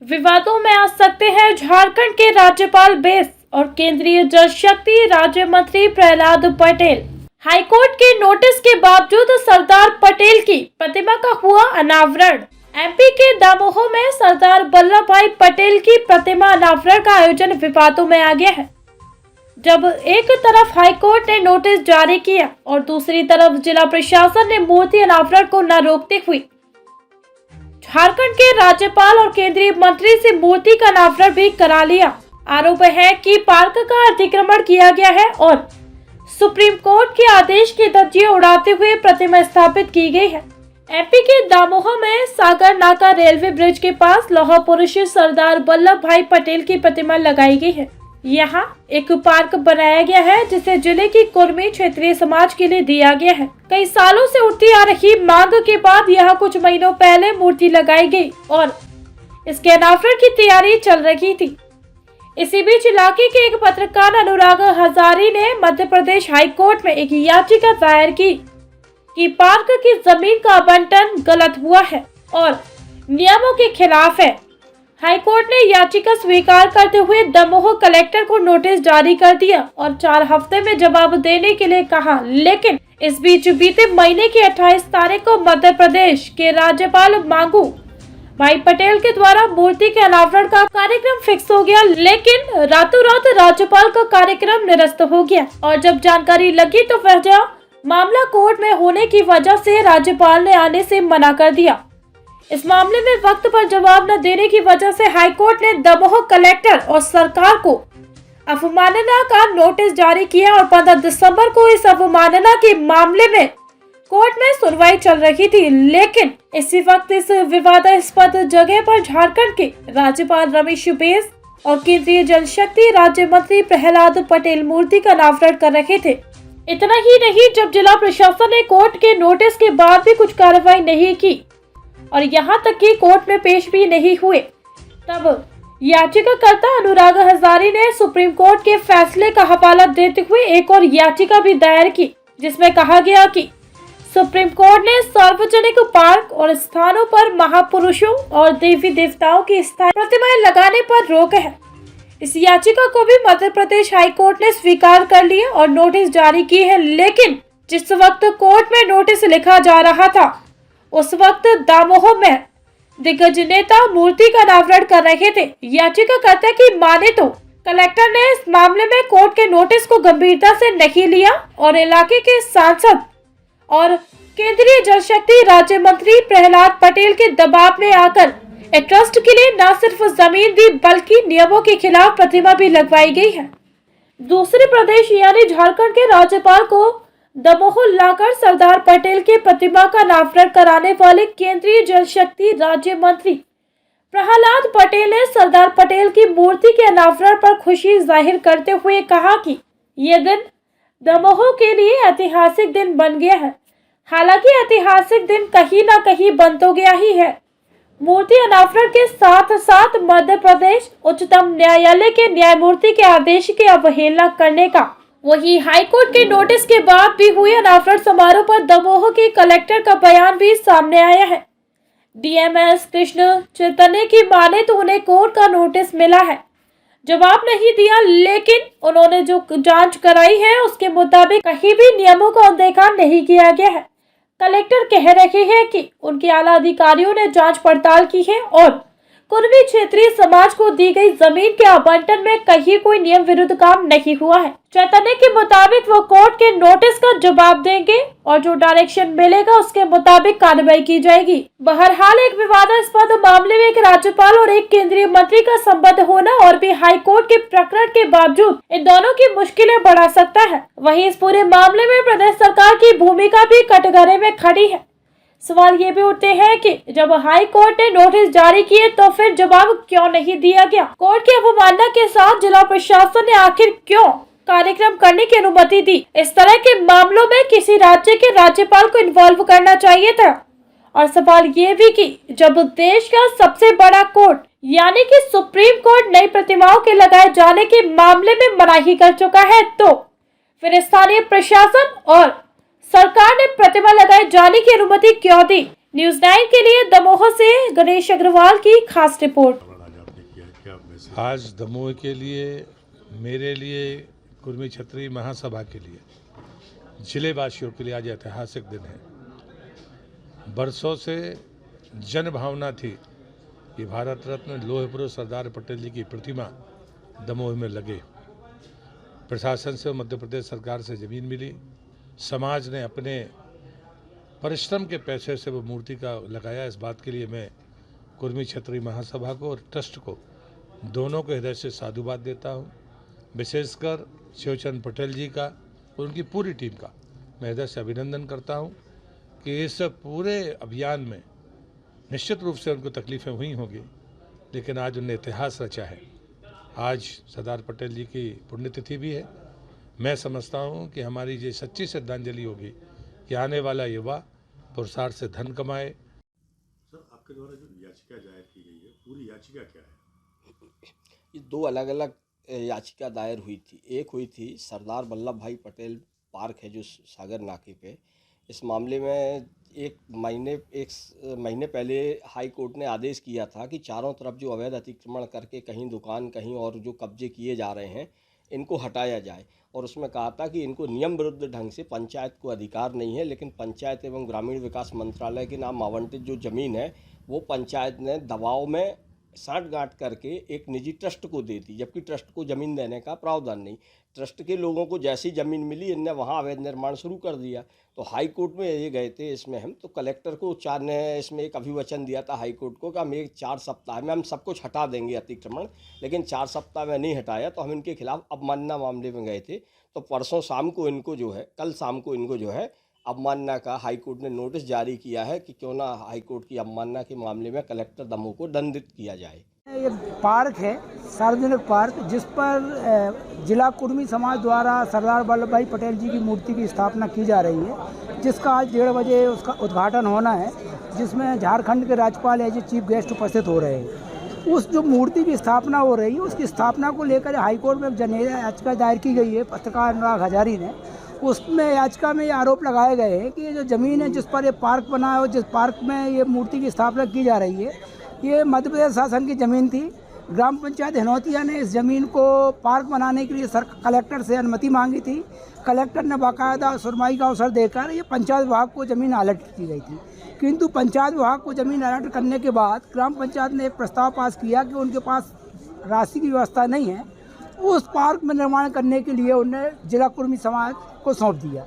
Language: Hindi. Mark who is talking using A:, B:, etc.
A: विवादों में आ सकते हैं झारखंड के राज्यपाल बेस और केंद्रीय जल शक्ति राज्य मंत्री प्रहलाद पटेल। हाईकोर्ट के नोटिस के बावजूद सरदार पटेल की प्रतिमा का हुआ अनावरण। एमपी के दमोह में सरदार वल्लभ भाई पटेल की प्रतिमा अनावरण का आयोजन विवादों में आ गया है। जब एक तरफ हाईकोर्ट ने नोटिस जारी किया और दूसरी तरफ जिला प्रशासन ने मूर्ति अनावरण को न रोकते हुए झारखंड के राज्यपाल और केंद्रीय मंत्री से मूर्ति का अनावरण भी करा लिया। आरोप है कि पार्क का अतिक्रमण किया गया है और सुप्रीम कोर्ट के आदेश की धज्जियां उड़ाते हुए प्रतिमा स्थापित की गई है। एमपी के दामोह में सागर नाका रेलवे ब्रिज के पास लौह पुरुष सरदार वल्लभ भाई पटेल की प्रतिमा लगाई गई है। यहाँ एक पार्क बनाया गया है जिसे जिले की कुर्मी क्षेत्रीय समाज के लिए दिया गया है। कई सालों से उठती आ रही मांग के बाद यहाँ कुछ महीनों पहले मूर्ति लगाई गई और इसके अनावरण की तैयारी चल रही थी। इसी बीच इलाके के एक पत्रकार अनुराग हजारी ने मध्य प्रदेश हाईकोर्ट में एक याचिका दायर की कि पार्क की जमीन का आवंटन गलत हुआ है और नियमों के खिलाफ है। हाईकोर्ट ने याचिका स्वीकार करते हुए दमोह कलेक्टर को नोटिस जारी कर दिया और 4 हफ्ते में जवाब देने के लिए कहा। लेकिन इस बीच बीते महीने की 28 तारीख को मध्य प्रदेश के राज्यपाल मांगू भाई पटेल के द्वारा मूर्ति के अनावरण का कार्यक्रम फिक्स हो गया, लेकिन रातों रात राज्यपाल का कार्यक्रम निरस्त हो गया और जब जानकारी लगी तो वह मामला कोर्ट में होने की वजह से राज्यपाल ने आने से मना कर दिया। इस मामले में वक्त पर जवाब न देने की वजह से हाईकोर्ट ने दमोह कलेक्टर और सरकार को अवमानना का नोटिस जारी किया और 15 दिसंबर को इस अवमानना के मामले में कोर्ट में सुनवाई चल रही थी। लेकिन इसी वक्त इस विवादास्पद जगह पर झारखंड के राज्यपाल रमेश बैस और केंद्रीय जल शक्ति राज्य मंत्री प्रहलाद पटेल मूर्ति का अनावरण कर रहे थे। इतना ही नहीं, जब जिला प्रशासन ने कोर्ट के नोटिस के बाद भी कुछ कार्रवाई नहीं की और यहाँ तक कि कोर्ट में पेश भी नहीं हुए, तब याचिकाकर्ता अनुराग हजारी ने सुप्रीम कोर्ट के फैसले का हवाला देते हुए एक और याचिका भी दायर की, जिसमें कहा गया कि सुप्रीम कोर्ट ने सार्वजनिक पार्क और स्थानों पर महापुरुषों और देवी देवताओं की स्थायी प्रतिमाएं लगाने पर रोक है। इस याचिका को भी मध्य प्रदेश हाईकोर्ट ने स्वीकार कर लिया और नोटिस जारी की है। लेकिन जिस वक्त कोर्ट में नोटिस लिखा जा रहा था उस वक्त दामोह में दिग्गज नेता मूर्ति का अनावरण कर रहे थे। याचिकाकर्ता की माने तो कलेक्टर ने इस मामले में कोर्ट के नोटिस को गंभीरता से नहीं लिया और इलाके के सांसद और केंद्रीय जल शक्ति राज्य मंत्री प्रहलाद पटेल के दबाव में आकर ट्रस्ट के लिए न सिर्फ जमीन दी बल्कि नियमों के खिलाफ प्रतिमा भी लगवाई गई है। दूसरे प्रदेश यानी झारखंड के राज्यपाल को दमोह लाकर सरदार पटेल की प्रतिमा का अनावरण कराने वाले केंद्रीय जल शक्ति राज्य मंत्री प्रहलाद पटेल ने सरदार पटेल की मूर्ति के अनावरण पर खुशी जाहिर करते हुए कहा कि ये दिन दमोह के लिए ऐतिहासिक दिन बन गया है। हालांकि ऐतिहासिक दिन कहीं ना कहीं बन तो गया ही है। मूर्ति अनावरण के साथ साथ मध्य प्रदेश उच्चतम न्यायालय के न्यायमूर्ति के आदेश की अवहेलना करने का वही हाईकोर्ट के नोटिस के बाद भी हुए अनावरण समारोह पर दमोह के कलेक्टर का बयान भी सामने आया है। डीएमएस कृष्ण चैतन्य की माने तो उन्हें कोर्ट का नोटिस मिला है, जवाब नहीं दिया, लेकिन उन्होंने जो जांच कराई है उसके मुताबिक कहीं भी नियमों का अनदेखा नहीं किया गया है। कलेक्टर कह रहे हैं कि उनके आला अधिकारियों ने जांच पड़ताल की है और कुर्मी क्षेत्रीय समाज को दी गई जमीन के आवंटन में कहीं कोई नियम विरुद्ध काम नहीं हुआ है। चैतन्य के मुताबिक वो कोर्ट के नोटिस का जवाब देंगे और जो डायरेक्शन मिलेगा उसके मुताबिक कार्रवाई की जाएगी। बहरहाल एक विवादास्पद मामले में एक राज्यपाल और एक केंद्रीय मंत्री का संबंध होना और भी हाईकोर्ट के प्रकरण के बावजूद इन दोनों की मुश्किलें बढ़ा सकता है। वहीं इस पूरे मामले में प्रदेश सरकार की भूमिका भी कटघरे में खड़ी है। सवाल ये भी उठते हैं कि जब हाई कोर्ट ने नोटिस जारी किए तो फिर जवाब क्यों नहीं दिया गया। कोर्ट की अवमानना के साथ जिला प्रशासन ने आखिर क्यों कार्यक्रम करने की अनुमति दी। इस तरह के मामलों में किसी राज्य के राज्यपाल को इन्वॉल्व करना चाहिए था। और सवाल ये भी कि जब देश का सबसे बड़ा कोर्ट यानी कि सुप्रीम कोर्ट नई प्रतिमाओं के लगाए जाने के मामले में मनाही कर चुका है, तो फिर स्थानीय प्रशासन और सरकार ने प्रतिमा लगाए जाने की अनुमति क्यों दी। न्यूज़ 9 के लिए दमोह से गणेश अग्रवाल की खास रिपोर्ट।
B: वैसे
C: आज दमोह के लिए, मेरे लिए, कुर्मी क्षत्रिय महासभा के लिए, जिलेवासियों के लिए आज ऐतिहासिक दिन है। बरसों से जन भावना थी कि भारत रत्न लौह पुरुष सरदार पटेल जी की प्रतिमा दमोह में लगे। प्रशासन से, मध्य प्रदेश सरकार से ज़मीन मिली, समाज ने अपने परिश्रम के पैसे से वो मूर्ति का लगाया। इस बात के लिए मैं कुर्मी क्षत्रिय महासभा को और ट्रस्ट को दोनों को हृदय से साधुवाद देता हूँ। विशेषकर शिवचंद पटेल जी का और उनकी पूरी टीम का मैं हृदय से अभिनंदन करता हूँ कि इस पूरे अभियान में निश्चित रूप से उनको तकलीफ़ें हुई होंगी, लेकिन आज उन्हें इतिहास रचा है। आज सरदार पटेल जी की पुण्यतिथि भी है। मैं समझता हूँ कि हमारी ये सच्ची श्रद्धांजलि होगी कि आने वाला युवा पुरुषार्थ से धन कमाए।
B: सर, आपके द्वारा जो याचिका दायर की गई है, पूरी याचिका क्या है?
D: ये दो अलग अलग याचिका दायर हुई थी। एक हुई थी सरदार वल्लभ भाई पटेल पार्क है जो सागर नाके पे। इस मामले में एक महीने पहले हाई कोर्ट ने आदेश किया था कि चारों तरफ जो अवैध अतिक्रमण करके कहीं दुकान कहीं और जो कब्जे किए जा रहे हैं इनको हटाया जाए, और उसमें कहा था कि इनको नियम विरुद्ध ढंग से पंचायत को अधिकार नहीं है, लेकिन पंचायत एवं ग्रामीण विकास मंत्रालय के नाम आवंटित जो ज़मीन है वो पंचायत ने दबाव में साँठ-गाँठ करके एक निजी ट्रस्ट को दे दी, जबकि ट्रस्ट को ज़मीन देने का प्रावधान नहीं। ट्रस्ट के लोगों को जैसी ज़मीन मिली इनने वहाँ अवैध निर्माण शुरू कर दिया। तो हाई कोर्ट में ये गए थे इसमें हम, तो कलेक्टर को ने इसमें एक अभिवचन दिया था हाई कोर्ट को कि हम 4 सप्ताह में हम सब कुछ हटा देंगे अतिक्रमण, लेकिन 4 सप्ताह में नहीं हटाया तो हम इनके खिलाफ अवमानना मामले में गए थे। तो परसों शाम को इनको जो है, कल शाम को इनको जो है अवमानना का हाई कोर्ट ने नोटिस जारी किया है कि क्यों ना हाई कोर्ट की अवमानना के मामले में कलेक्टर दमोह को दंडित किया जाए।
E: ये पार्क है, सार्वजनिक पार्क, जिस पर जिला कुर्मी समाज द्वारा सरदार वल्लभ भाई पटेल जी की मूर्ति की स्थापना की जा रही है, जिसका आज 1:30 बजे उसका उद्घाटन होना है, जिसमें झारखंड के राज्यपाल एज ए चीफ गेस्ट उपस्थित हो रहे हैं। उस जो मूर्ति की स्थापना हो रही है उसकी स्थापना को लेकर हाईकोर्ट में जनहित याचिका दायर की गई है पत्रकार अनुराग हजारी ने। उसमें याचिका में ये आरोप लगाए गए हैं कि ये जो ज़मीन है जिस पर ये पार्क बना है और जिस पार्क में ये मूर्ति की स्थापना की जा रही है, ये मध्य प्रदेश शासन की ज़मीन थी। ग्राम पंचायत हिनौतिया ने इस ज़मीन को पार्क बनाने के लिए कलेक्टर से अनुमति मांगी थी। कलेक्टर ने बाकायदा सुनवाई का अवसर देकर ये पंचायत विभाग को ज़मीन अलर्ट की गई थी, किंतु पंचायत विभाग को ज़मीन अलर्ट करने के बाद ग्राम पंचायत ने एक प्रस्ताव पास किया कि उनके पास राशि की व्यवस्था नहीं है, उस पार्क में निर्माण करने के लिए उन्हें जिला कुर्मी समाज को सौंप दिया।